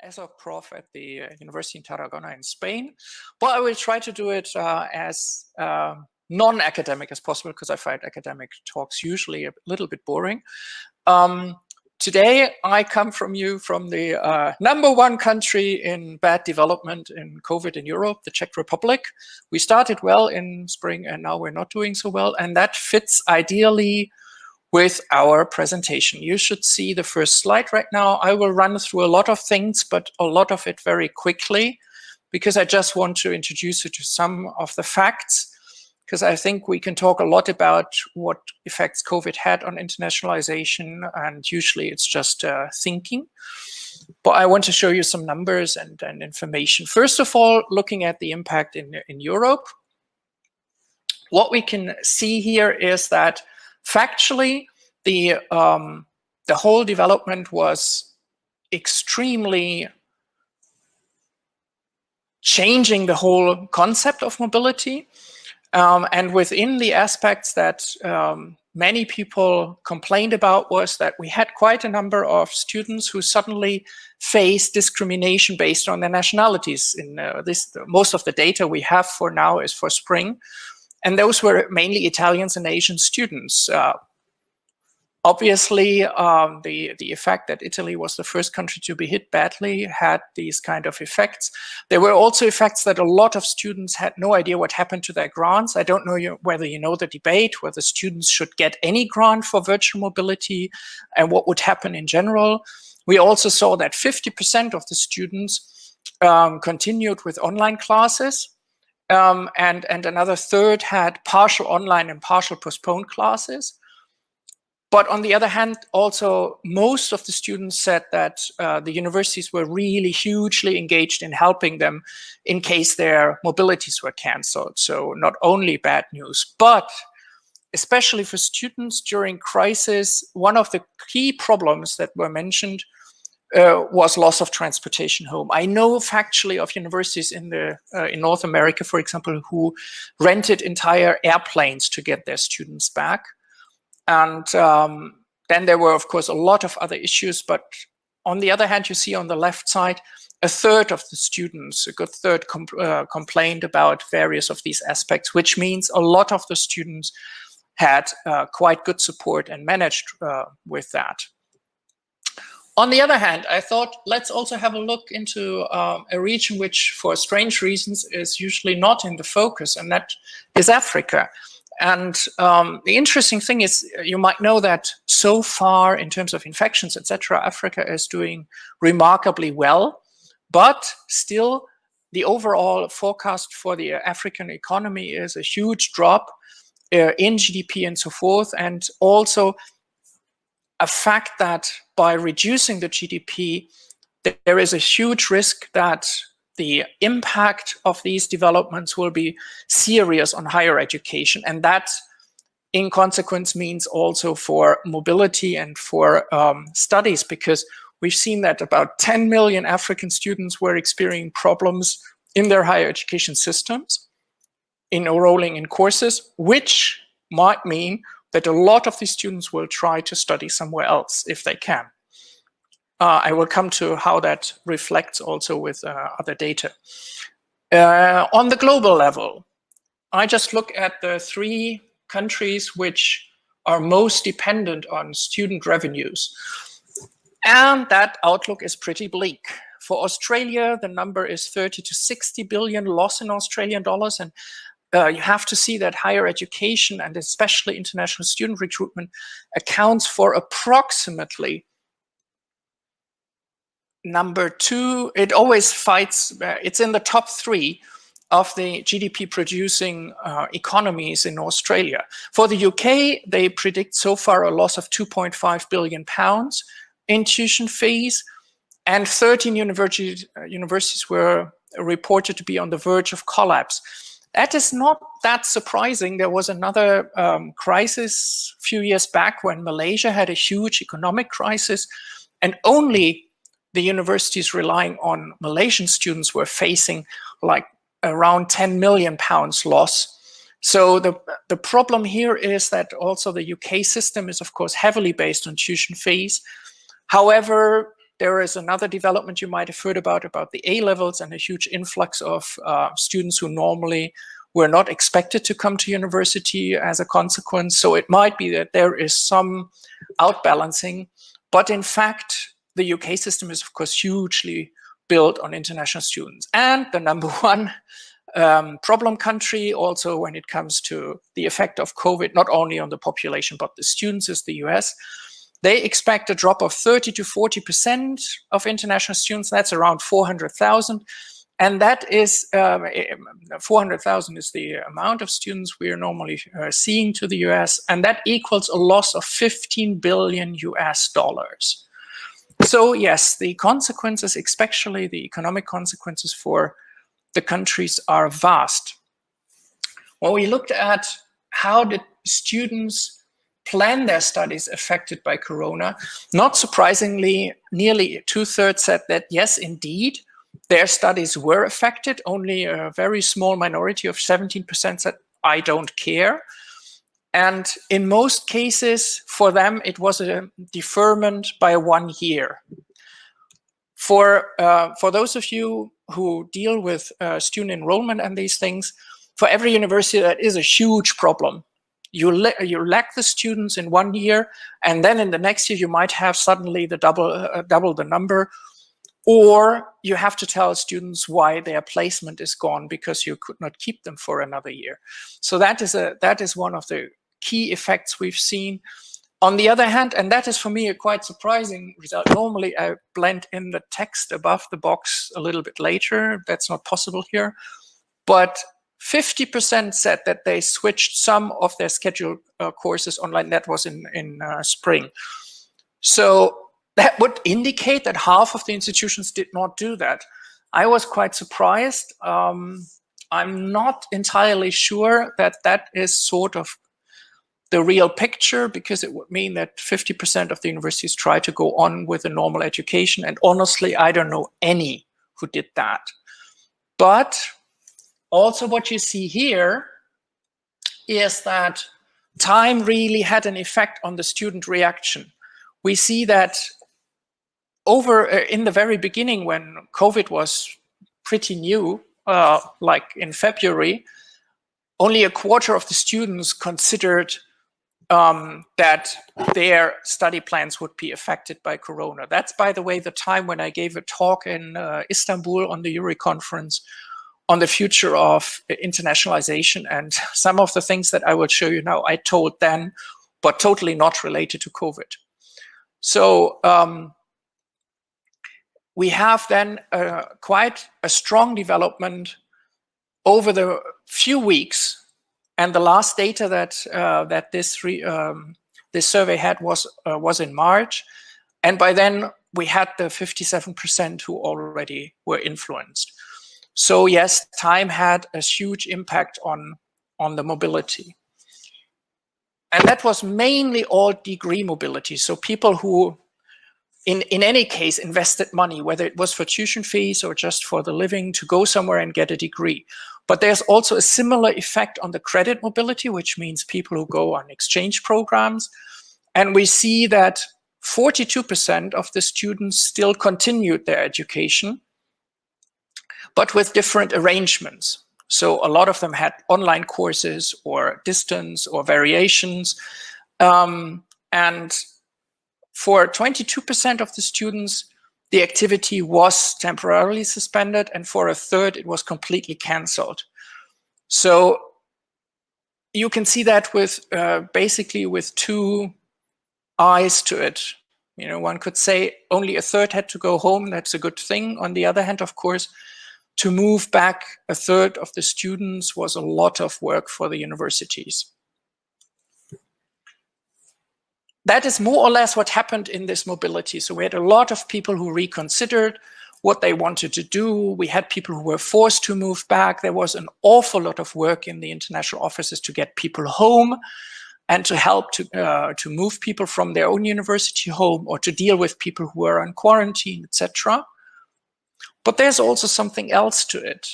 as a prof at the University in Tarragona in Spain, but I will try to do it as non-academic as possible, because I find academic talks usually a little bit boring. Today, I come from the #1 country in bad development in COVID in Europe, the Czech Republic. We started well in spring, and now we're not doing so well. And that fits ideally with our presentation. You should see the first slide right now. I will run through a lot of things, but a lot of it very quickly, because I just want to introduce you to some of the facts, because I think we can talk a lot about what effects COVID had on internationalization, and usually it's just thinking. But I want to show you some numbers and information. First of all, looking at the impact in Europe, what we can see here is that factually, the whole development was extremely changing the whole concept of mobility. And within the aspects that many people complained about was that we had quite a number of students who suddenly faced discrimination based on their nationalities. In most of the data we have for now is for spring. And those were mainly Italians and Asian students. Obviously, the effect that Italy was the first country to be hit badly had these kind of effects. There were also effects that a lot of students had no idea what happened to their grants. I don't know whether you know the debate, whether students should get any grant for virtual mobility and what would happen in general. We also saw that 50% of the students continued with online classes. And another third had partial online and partial postponed classes. But on the other hand, also most of the students said that the universities were really hugely engaged in helping them in case their mobilities were canceled. So not only bad news, but especially for students during crisis, one of the key problems that were mentioned was loss of transportation home. I know factually of universities in North America, for example, who rented entire airplanes to get their students back. And then there were, of course, a lot of other issues. But on the other hand, you see on the left side, a third of the students, a good third, complained about various of these aspects, which means a lot of the students had quite good support and managed with that. On the other hand, I thought, let's also have a look into a region which, for strange reasons, is usually not in the focus, and that is Africa. And the interesting thing is, you might know that so far, in terms of infections, etc., Africa is doing remarkably well. But still, the overall forecast for the African economy is a huge drop in GDP and so forth. And also a fact that by reducing the GDP, there is a huge risk that the impact of these developments will be serious on higher education. And that, in consequence, means also for mobility and for studies, because we've seen that about 10 million African students were experiencing problems in their higher education systems in enrolling in courses, which might mean that a lot of these students will try to study somewhere else if they can. I will come to how that reflects also with other data. On the global level, I just look at the 3 countries which are most dependent on student revenues. And that outlook is pretty bleak. For Australia, the number is 30 to 60 billion loss in Australian dollars. And you have to see that higher education and especially international student recruitment accounts for approximately number 2. It always fights, it's in the top 3 of the GDP producing economies in Australia. For the UK, they predict so far a loss of £2.5 billion in tuition fees, and 13 universities were reported to be on the verge of collapse. That is not that surprising. There was another crisis a few years back when Malaysia had a huge economic crisis, and only the universities relying on Malaysian students were facing like around £10 million loss. So the problem here is that also the UK system is, of course, heavily based on tuition fees. However, there is another development you might have heard about the A-levels and a huge influx of students who normally were not expected to come to university as a consequence. So it might be that there is some outbalancing, but in fact, the UK system is of course hugely built on international students. And the number one problem country also when it comes to the effect of COVID, not only on the population, but the students, is the US. They expect a drop of 30 to 40% of international students. That's around 400,000. And that is 400,000 is the amount of students we are normally seeing to the US. And that equals a loss of 15 billion US dollars. So yes, the consequences, especially the economic consequences for the countries, are vast. When we looked at how did students plan their studies affected by Corona, not surprisingly, nearly 2/3 said that yes, indeed, their studies were affected. Only a very small minority of 17% said, I don't care. And in most cases, for them, it was a deferment by 1 year. For those of you who deal with student enrollment and these things, for every university, that is a huge problem. You lack the students in 1 year, and then in the next year, you might have suddenly the double the number, or you have to tell students why their placement is gone because you could not keep them for another year. So that is one of the key effects we've seen. On the other hand, and that is for me a quite surprising result, normally I blend in the text above the box a little bit later. That's not possible here. But 50% said that they switched some of their scheduled courses online. That was in spring. So that would indicate that half of the institutions did not do that. I was quite surprised. I'm not entirely sure that that is sort of the real picture, because it would mean that 50% of the universities try to go on with a normal education. And honestly, I don't know any who did that. But also what you see here is that time really had an effect on the student reaction. We see that in the very beginning, when COVID was pretty new, like in February, only a quarter of the students considered that their study plans would be affected by Corona. That's, by the way, the time when I gave a talk in Istanbul on the URI conference on the future of internationalization, and some of the things that I will show you now I told then, but totally not related to COVID. So we have then quite a strong development over the few weeks. And the last data that this survey had was in March, and by then we had the 57% who already were influenced. So yes, time had a huge impact on the mobility, and that was mainly all degree mobility. So people who, in any case, invested money, whether it was for tuition fees or just for the living, to go somewhere and get a degree. But there's also a similar effect on the credit mobility, which means people who go on exchange programs. And we see that 42% of the students still continued their education, but with different arrangements. So a lot of them had online courses or distance or variations. And for 22% of the students, the activity was temporarily suspended, and for a third, it was completely canceled. So you can see that with basically with two eyes to it. You know, one could say only a third had to go home. That's a good thing. On the other hand, of course, to move back a third of the students was a lot of work for the universities. That is more or less what happened in this mobility. So we had a lot of people who reconsidered what they wanted to do. We had people who were forced to move back. There was an awful lot of work in the international offices to get people home and to help to move people from their own university home, or to deal with people who were on quarantine, etc. But there's also something else to it.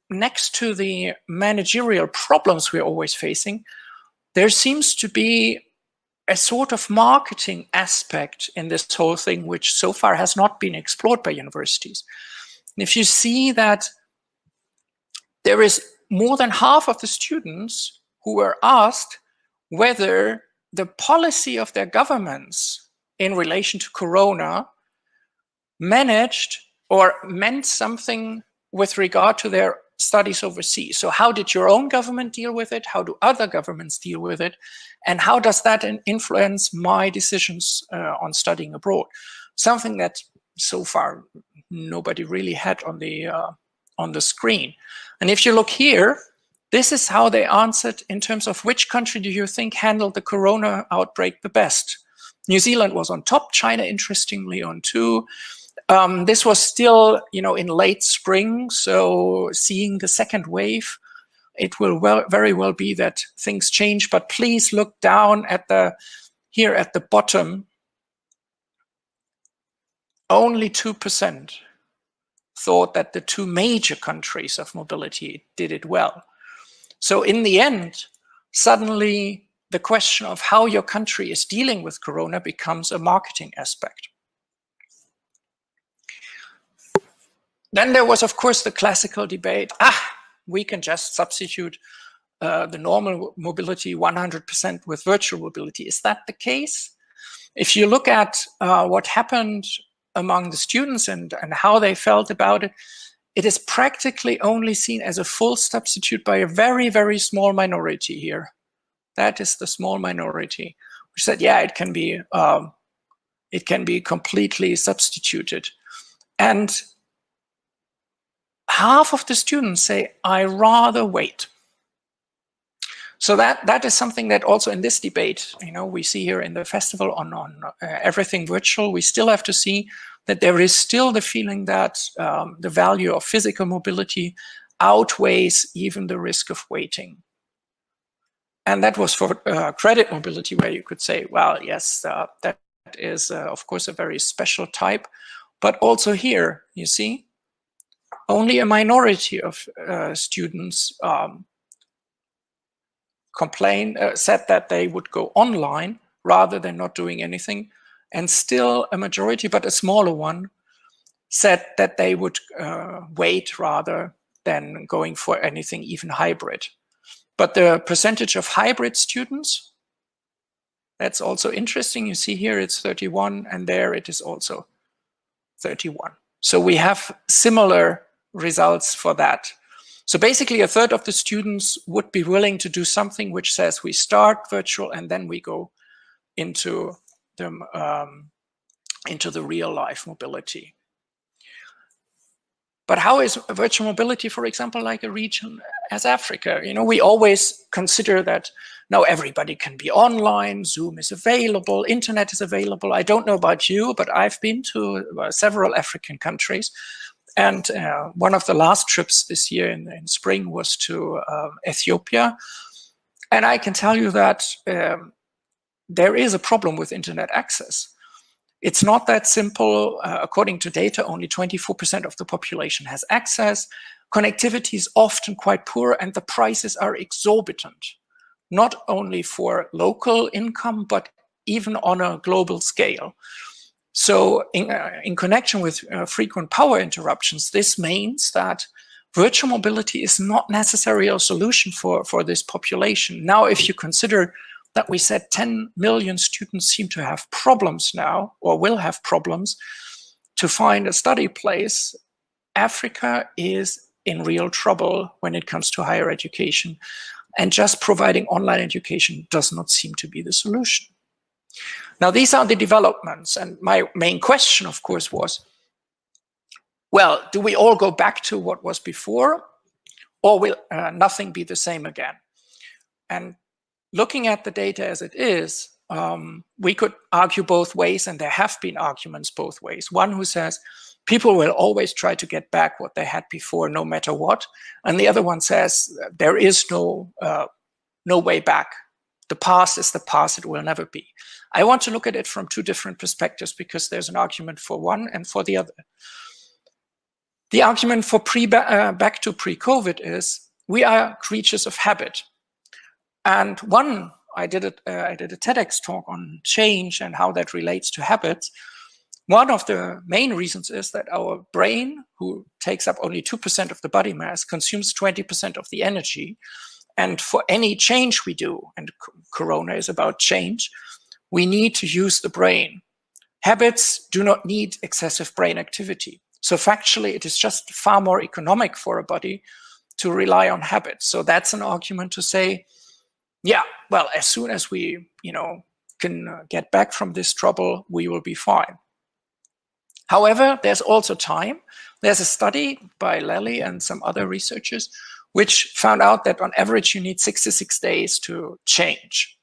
Next to the managerial problems we're always facing, there seems to be a sort of marketing aspect in this whole thing, which so far has not been explored by universities. And if you see that there is more than half of the students who were asked whether the policy of their governments in relation to Corona managed or meant something with regard to their studies overseas. So how did your own government deal with it? How do other governments deal with it? And how does that influence my decisions on studying abroad? Something that so far nobody really had on the screen. And if you look here, this is how they answered in terms of which country do you think handled the Corona outbreak the best. New Zealand was on top, China interestingly on 2. This was still, in late spring, so seeing the second wave, it will very well be that things change. But please look down at here at the bottom. Only 2% thought that the 2 major countries of mobility did it well. So in the end, suddenly the question of how your country is dealing with Corona becomes a marketing aspect. Then there was, of course, the classical debate, we can just substitute the normal mobility 100% with virtual mobility. Is that the case? If you look at what happened among the students and how they felt about it, it is practically only seen as a full substitute by a very, very small minority here. That is the small minority, which said, yeah, it can be completely substituted. And half of the students say, I rather wait. So that is something that also in this debate, we see here in the festival on everything virtual, we still have to see that there is still the feeling that the value of physical mobility outweighs even the risk of waiting. And that was for credit mobility, where you could say, well, yes, that is, of course, a very special type. But also here, you see, only a minority of students said that they would go online rather than not doing anything. And still a majority, but a smaller one, said that they would wait rather than going for anything even hybrid. But the percentage of hybrid students, that's also interesting. You see here it's 31, and there it is also 31. So we have similar results for that. So basically, a third of the students would be willing to do something which says we start virtual and then we go into the real life mobility. But how is virtual mobility, for example, like a region as Africa? We always consider that now everybody can be online, Zoom is available, internet is available. I don't know about you, but I've been to several African countries. And one of the last trips this year in spring was to Ethiopia. And I can tell you that there is a problem with internet access. It's not that simple. According to data, only 24% of the population has access. Connectivity is often quite poor, and the prices are exorbitant, not only for local income, but even on a global scale. So in connection with frequent power interruptions, this means that virtual mobility is not necessarily a solution for this population. Now, if you consider that we said 10 million students seem to have problems now, or will have problems, to find a study place, Africa is in real trouble when it comes to higher education. And just providing online education does not seem to be the solution. Now, these are the developments. And my main question, of course, was, well, do we all go back to what was before, or will nothing be the same again? And looking at the data as it is, we could argue both ways, and there have been arguments both ways. One who says people will always try to get back what they had before, no matter what, and the other one says there is no way back. The past is the past; it will never be. I want to look at it from 2 different perspectives because there's an argument for one and for the other. The argument for back to pre-COVID is we are creatures of habit. And one I did a TEDx talk on change and how that relates to habits. One of the main reasons is that our brain, who takes up only 2% of the body mass, consumes 20% of the energy. And for any change we do, and Corona is about change, we need to use the brain. Habits do not need excessive brain activity. So factually, it is just far more economic for a body to rely on habits. So that's an argument to say, yeah, well, as soon as we, can get back from this trouble, we will be fine. However, there's also time. There's a study by Lally and some other researchers which found out that on average you need 66 days to change.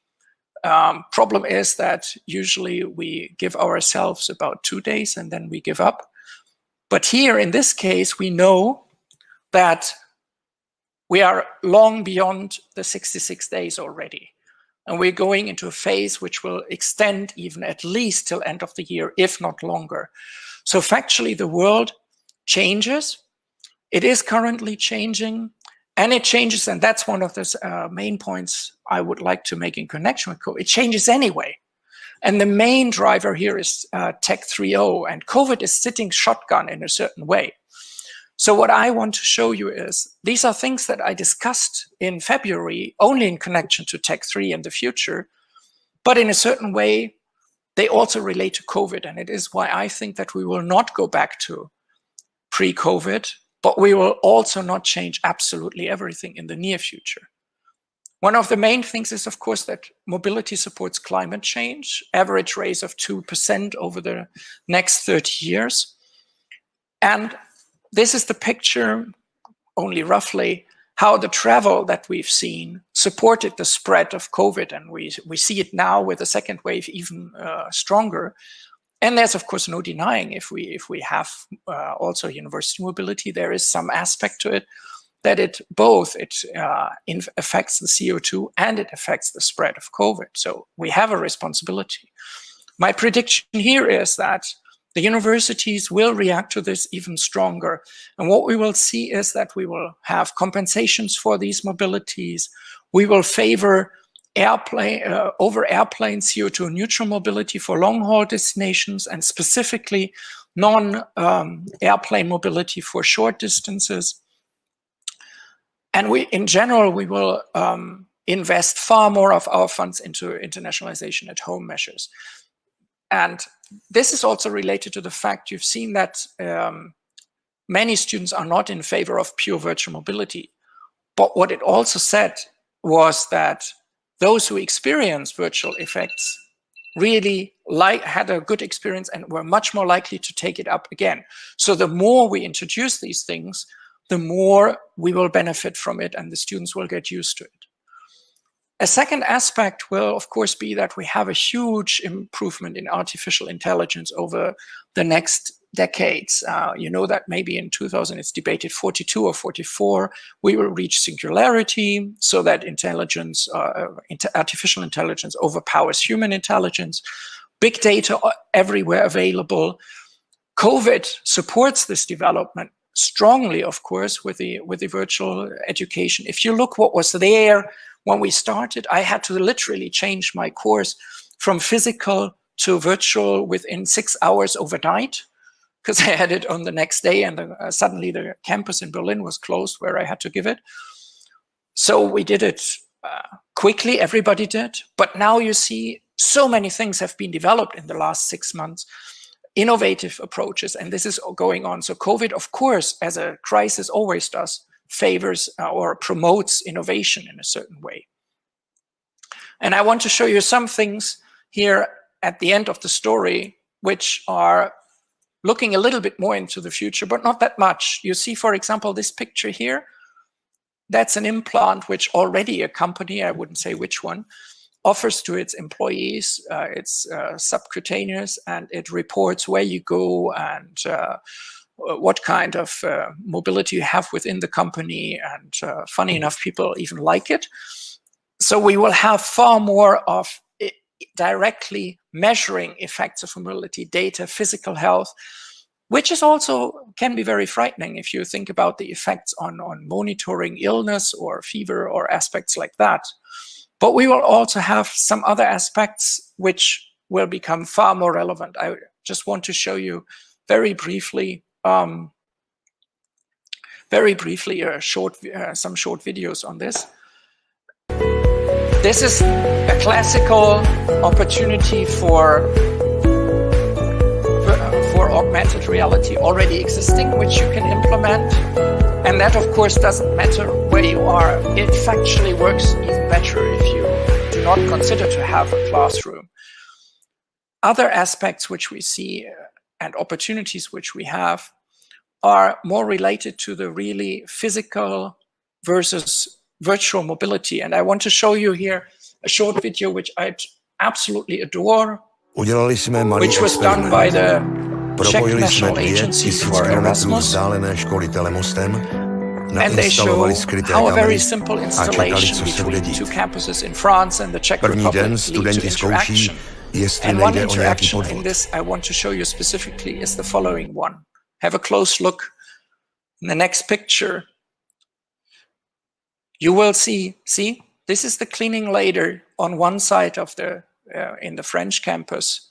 Problem is that usually we give ourselves about 2 days and then we give up. But here in this case, we know that we are long beyond the 66 days already. And we're going into a phase which will extend even at least till end of the year, if not longer. So factually, the world changes. It is currently changing, and it changes, and that's one of the main points I would like to make in connection with COVID. It changes anyway. And the main driver here is Tech 3.0, and COVID is sitting shotgun in a certain way. So what I want to show you is, these are things that I discussed in February, only in connection to Tech 3 and the future, but in a certain way, they also relate to COVID. And it is why I think that we will not go back to pre-COVID, but we will also not change absolutely everything in the near future. One of the main things is, of course, that mobility supports climate change, average raise of 2% over the next 30 years. And this is the picture, only roughly, how the travel that we've seen supported the spread of COVID. And we see it now with the second wave even stronger. And there's, of course, no denying if we have also university mobility, there is some aspect to it that it affects the CO2 and it affects the spread of COVID. So we have a responsibility. My prediction here is that the universities will react to this even stronger. And what we will see is that we will have compensations for these mobilities. We will favor over airplane CO2 neutral mobility for long haul destinations, and specifically non-airplane mobility for short distances. And in general, we will invest far more of our funds into internationalization at home measures. And this is also related to the fact you've seen that many students are not in favor of pure virtual mobility. But what it also said was that those who experience virtual effects really had a good experience and were much more likely to take it up again. So the more we introduce these things, the more we will benefit from it and the students will get used to it. A second aspect will, of course, be that we have a huge improvement in artificial intelligence over the next decades. You know that maybe in 2000, it's debated 42 or 44, we will reach singularity so that artificial intelligence overpowers human intelligence. Big data everywhere available. COVID supports this development strongly, of course, with the virtual education. If you look what was there when we started, I had to literally change my course from physical to virtual within 6 hours overnight, because I had it on the next day, and suddenly the campus in Berlin was closed where I had to give it. So we did it quickly, everybody did. But now you see so many things have been developed in the last 6 months, innovative approaches, and this is going on. So COVID, of course, as a crisis always does, favors or promotes innovation in a certain way. And I want to show you some things here at the end of the story, which are looking a little bit more into the future, but not that much. You see, for example, this picture here. That's an implant which already a company, I wouldn't say which one, offers to its employees. It's subcutaneous, and it reports where you go and what kind of mobility you have within the company. And funny enough, people even like it. So we will have far more of directly measuring effects of mobility, data, physical health, which is also can be very frightening if you think about the effects on monitoring illness or fever or aspects like that. But we will also have some other aspects which will become far more relevant. I just want to show you very briefly some short videos on this. This is a classical opportunity for augmented reality already existing, which you can implement. And that, of course, doesn't matter where you are. It factually works even better if you do not consider to have a classroom. Other aspects which we see and opportunities which we have are more related to the really physical versus virtual mobility. And I want to show you here a short video which I absolutely adore, which was done by the Czech National Agency for Erasmus. And they show how a very simple installation between two campuses in France and the Czech Republic lead to interaction. And one interaction in this I want to show you specifically is the following one. Have a close look. In the next picture, you will see, this is the cleaning ladder on one side of the, in the French campus.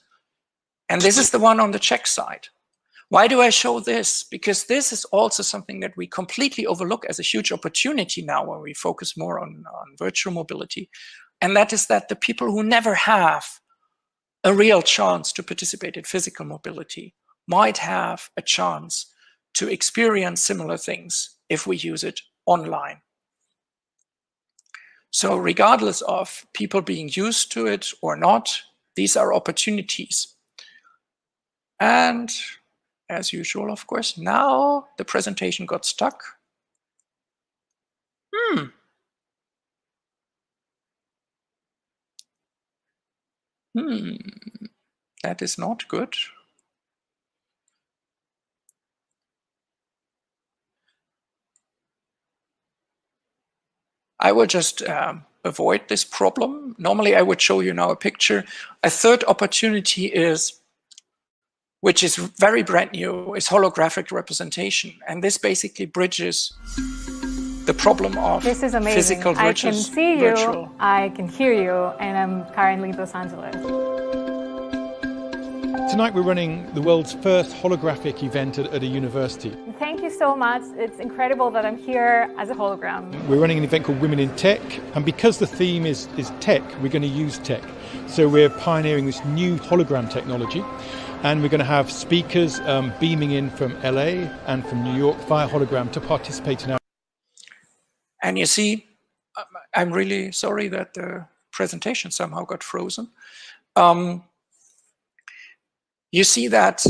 And this is the one on the Czech side. Why do I show this? Because this is also something that we completely overlook as a huge opportunity now when we focus more on virtual mobility. And that is that the people who never have a real chance to participate in physical mobility might have a chance to experience similar things if we use it online. So regardless of people being used to it or not, these are opportunities. And as usual, of course, now the presentation got stuck. That is not good. I will just avoid this problem. Normally, I would show you now a picture. A third opportunity is, which is very brand new, is holographic representation. And this basically bridges the problem of this is amazing. Physical versus I can see you, virtual. I can hear you, and I'm currently in Los Angeles. Tonight we're running the world's first holographic event at a university. Thank you so much. It's incredible that I'm here as a hologram. We're running an event called Women in Tech, and because the theme is tech, we're going to use tech. So we're pioneering this new hologram technology, and we're going to have speakers beaming in from LA and from New York via hologram to participate in our... And you see, I'm really sorry that the presentation somehow got frozen. You see that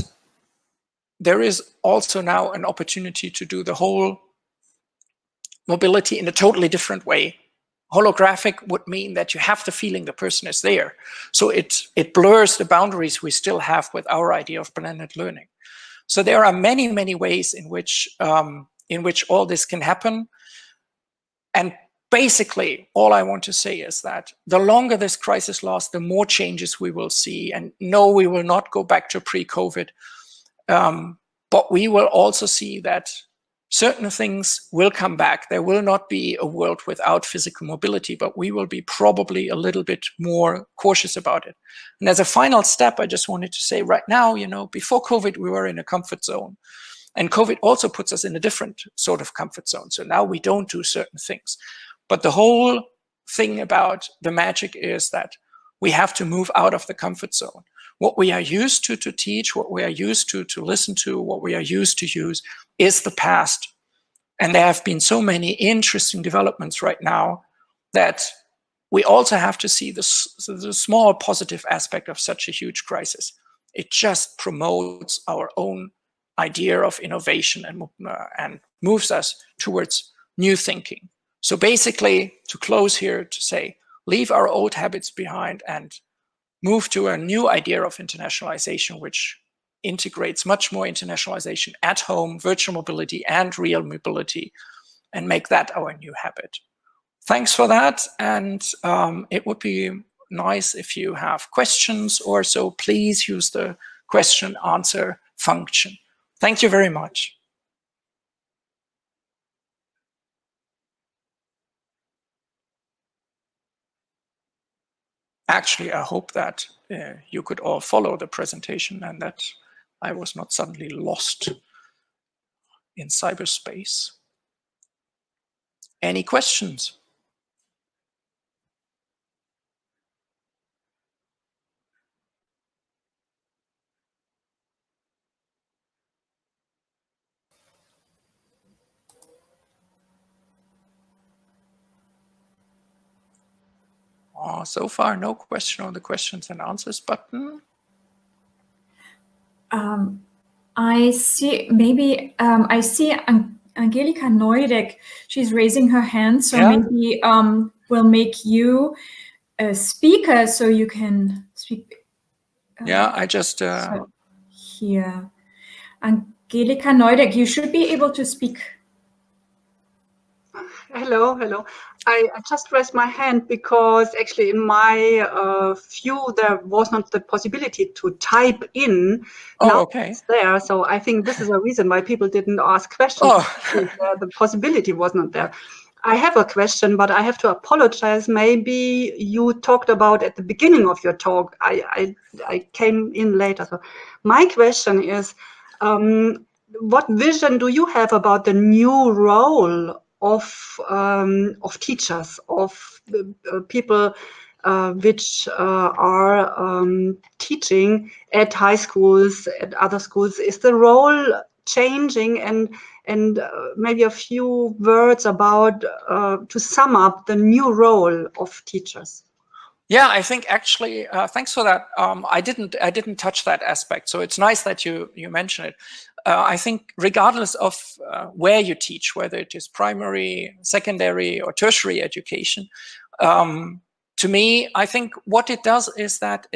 there is also now an opportunity to do the whole mobility in a totally different way. Holographic would mean that you have the feeling the person is there. So it blurs the boundaries we still have with our idea of blended learning. So there are many, many ways in which all this can happen. And basically, all I want to say is that the longer this crisis lasts, the more changes we will see. And no, we will not go back to pre-COVID. But we will also see that certain things will come back. There will not be a world without physical mobility, but we will be probably a little bit more cautious about it. And as a final step, I just wanted to say right now, you know, before COVID, we were in a comfort zone. And COVID also puts us in a different sort of comfort zone. So now we don't do certain things. But the whole thing about the magic is that we have to move out of the comfort zone. What we are used to teach, what we are used to listen to, what we are used to use is the past. And there have been so many interesting developments right now that we also have to see the small positive aspect of such a huge crisis. It just promotes our own idea of innovation and moves us towards new thinking. So basically, to close here, to say, leave our old habits behind and move to a new idea of internationalization, which integrates much more internationalization at home, virtual mobility, and real mobility, and make that our new habit. Thanks for that. And it would be nice if you have questions or so. Please use the question answer function. Thank you very much. Actually, I hope that you could all follow the presentation and that I was not suddenly lost in cyberspace. Any questions? So far, no question on the questions and answers button. I see, maybe I see Angelika Neudek. She's raising her hand, so Yeah. maybe we'll make you a speaker so you can speak. Yeah, I just... So here. Angelika Neudek, you should be able to speak. Hello, hello. I just raised my hand because actually in my view there was not the possibility to type in. Oh, now okay. it's there, so I think this is a reason why people didn't ask questions. Oh. The possibility was not there. I have a question, but I have to apologize. Maybe you talked about at the beginning of your talk. I came in later. So my question is, what vision do you have about the new role of teachers, of people which are teaching at high schools, at other schools? Is the role changing? And maybe a few words about to sum up the new role of teachers. Yeah, I think actually, thanks for that. I didn't touch that aspect, so it's nice that you mention it. I think regardless of where you teach, whether it is primary, secondary, or tertiary education, to me, I think what it does is that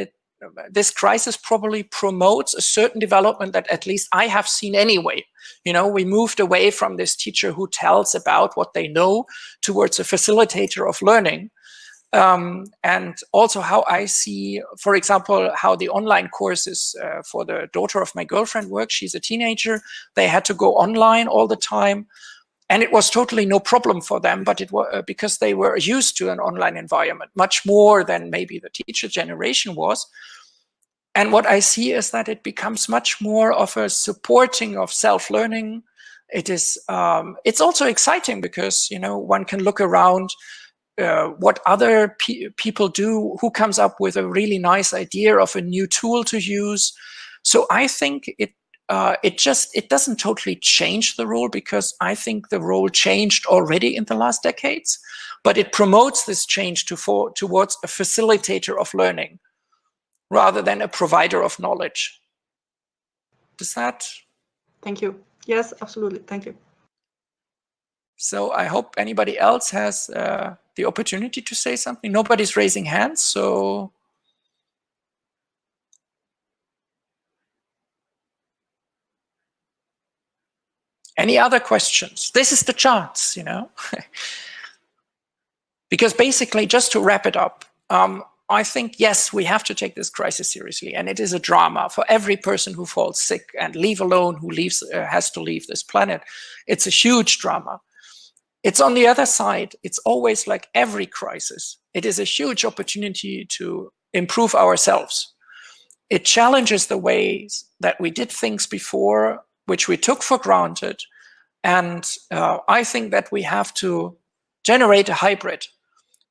this crisis probably promotes a certain development that at least I have seen anyway. You know, we moved away from this teacher who tells about what they know towards a facilitator of learning. And also how I see, for example, how the online courses for the daughter of my girlfriend work. She's a teenager. They had to go online all the time. And it was totally no problem for them, but it was because they were used to an online environment, much more than maybe the teacher generation was. And what I see is that it becomes much more of a supporting of self-learning. It's also exciting because, you know, one can look around what other people do, who comes up with a really nice idea of a new tool to use. So I think it doesn't totally change the role, because I think the role changed already in the last decades, but it promotes this change towards a facilitator of learning rather than a provider of knowledge. Does that? Thank you. Yes, absolutely. Thank you. So I hope anybody else has the opportunity to say something. Nobody's raising hands, so. Any other questions? This is the chance, you know. Because basically, just to wrap it up, I think, yes, we have to take this crisis seriously, and it is a drama for every person who falls sick and leave alone, who has to leave this planet. It's a huge drama. It's on the other side, it's always like every crisis. It is a huge opportunity to improve ourselves. It challenges the ways that we did things before, which we took for granted. And I think that we have to generate a hybrid.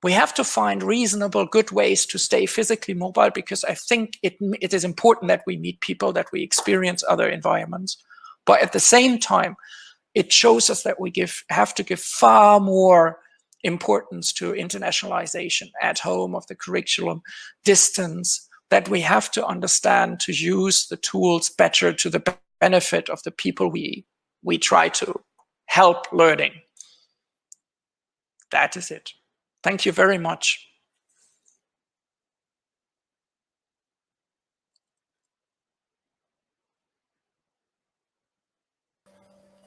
We have to find reasonable, good ways to stay physically mobile, because I think it is important that we meet people, that we experience other environments. But at the same time, it shows us that we have to give far more importance to internationalization at home of the curriculum, distance, that we have to understand to use the tools better to the benefit of the people we try to help learning. That is it. Thank you very much.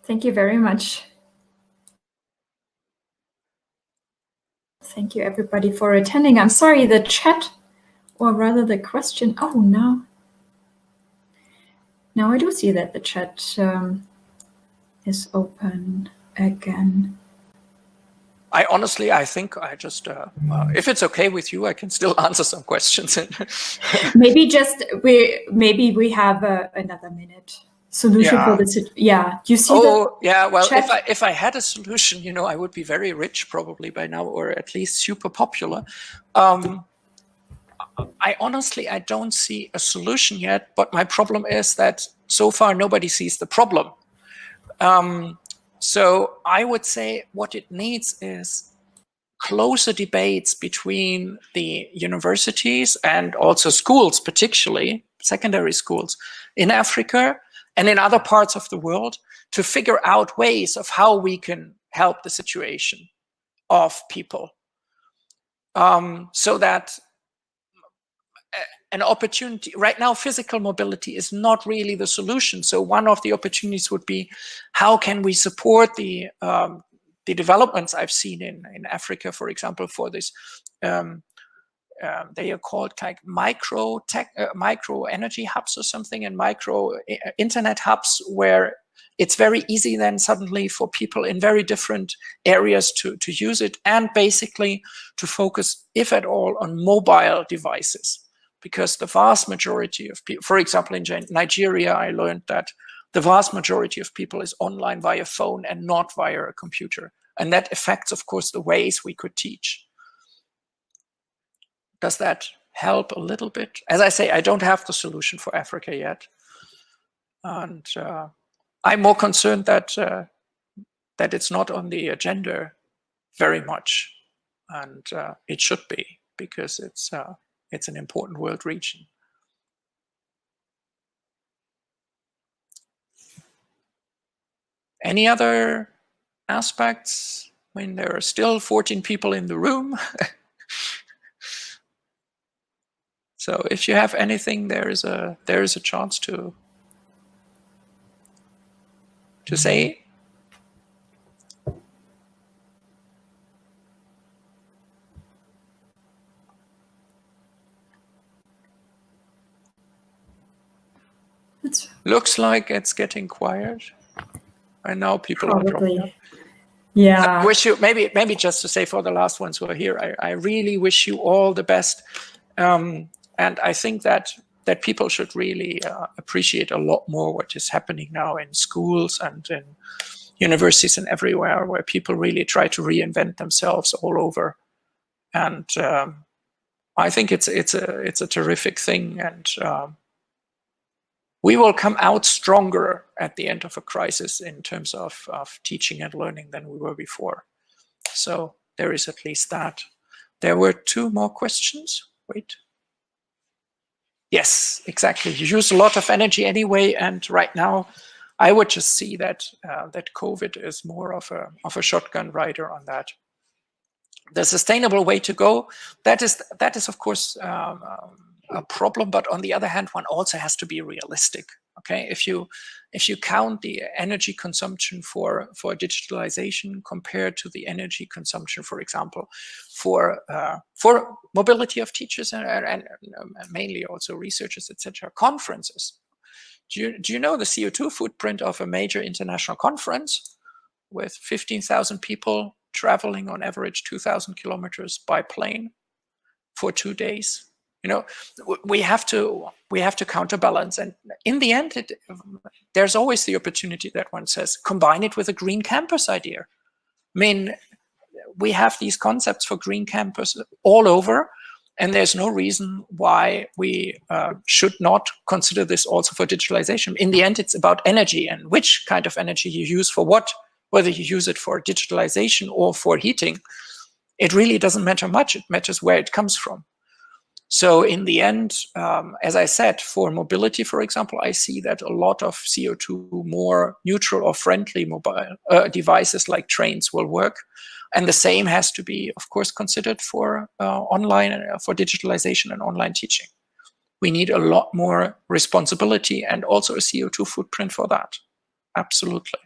Thank you very much. Thank you, everybody, for attending. I'm sorry, the chat, or rather the question. Oh, now I do see that the chat is open again. I think I just, if it's okay with you, I can still answer some questions. maybe we have another minute solution for this. Yeah, do you see? Oh, yeah. Well, if I had a solution, you know, I would be very rich probably by now, or at least super popular. I honestly don't see a solution yet. But my problem is that so far nobody sees the problem. So I would say what it needs is closer debates between the universities and also schools, particularly secondary schools in Africa and in other parts of the world, to figure out ways of how we can help the situation of people, so that an opportunity right now, physical mobility is not really the solution. So one of the opportunities would be, how can we support the developments I've seen in Africa, for example, for this, they are called like micro energy hubs or something, and micro internet hubs, where it's very easy then suddenly for people in very different areas to use it, and basically to focus, if at all, on mobile devices. Because the vast majority of people, for example, in Nigeria, I learned that the vast majority of people is online via phone and not via a computer. And that affects, of course, the ways we could teach. Does that help a little bit? As I say, I don't have the solution for Africa yet. And I'm more concerned that it's not on the agenda very much. And it should be, because it's an important world region. Any other aspects? I mean, there are still 14 people in the room. So if you have anything, there is a chance to say. Looks like it's getting quiet. And now people are dropping out. Yeah. I wish you, maybe just to say for the last ones who are here, I really wish you all the best. And I think that people should really appreciate a lot more what is happening now in schools and in universities and everywhere, where people really try to reinvent themselves all over. And I think it's a terrific thing. And we will come out stronger at the end of a crisis in terms of teaching and learning than we were before. So there is at least that. There were 2 more questions. Wait. Yes, exactly. You use a lot of energy anyway, and right now, I would just see that that COVID is more of a shotgun rider on that. The sustainable way to go, that is of course a problem, but on the other hand, one also has to be realistic. Okay, if you count the energy consumption for digitalization compared to the energy consumption, for example, for mobility of teachers and mainly also researchers, etc., conferences. Do you know the CO2 footprint of a major international conference with 15,000 people traveling on average 2,000 kilometers by plane for 2 days? You know, we have to counterbalance, and in the end, there's always the opportunity that one says, combine it with a green campus idea. I mean, we have these concepts for green campus all over, and there's no reason why we should not consider this also for digitalization. In the end, it's about energy and which kind of energy you use for what, whether you use it for digitalization or for heating. It really doesn't matter much. It matters where it comes from. So in the end, as I said, for mobility, for example, I see that a lot of CO2 more neutral or friendly mobile devices like trains will work. And the same has to be, of course, considered for online, for digitalization and online teaching. We need a lot more responsibility and also a CO2 footprint for that. Absolutely.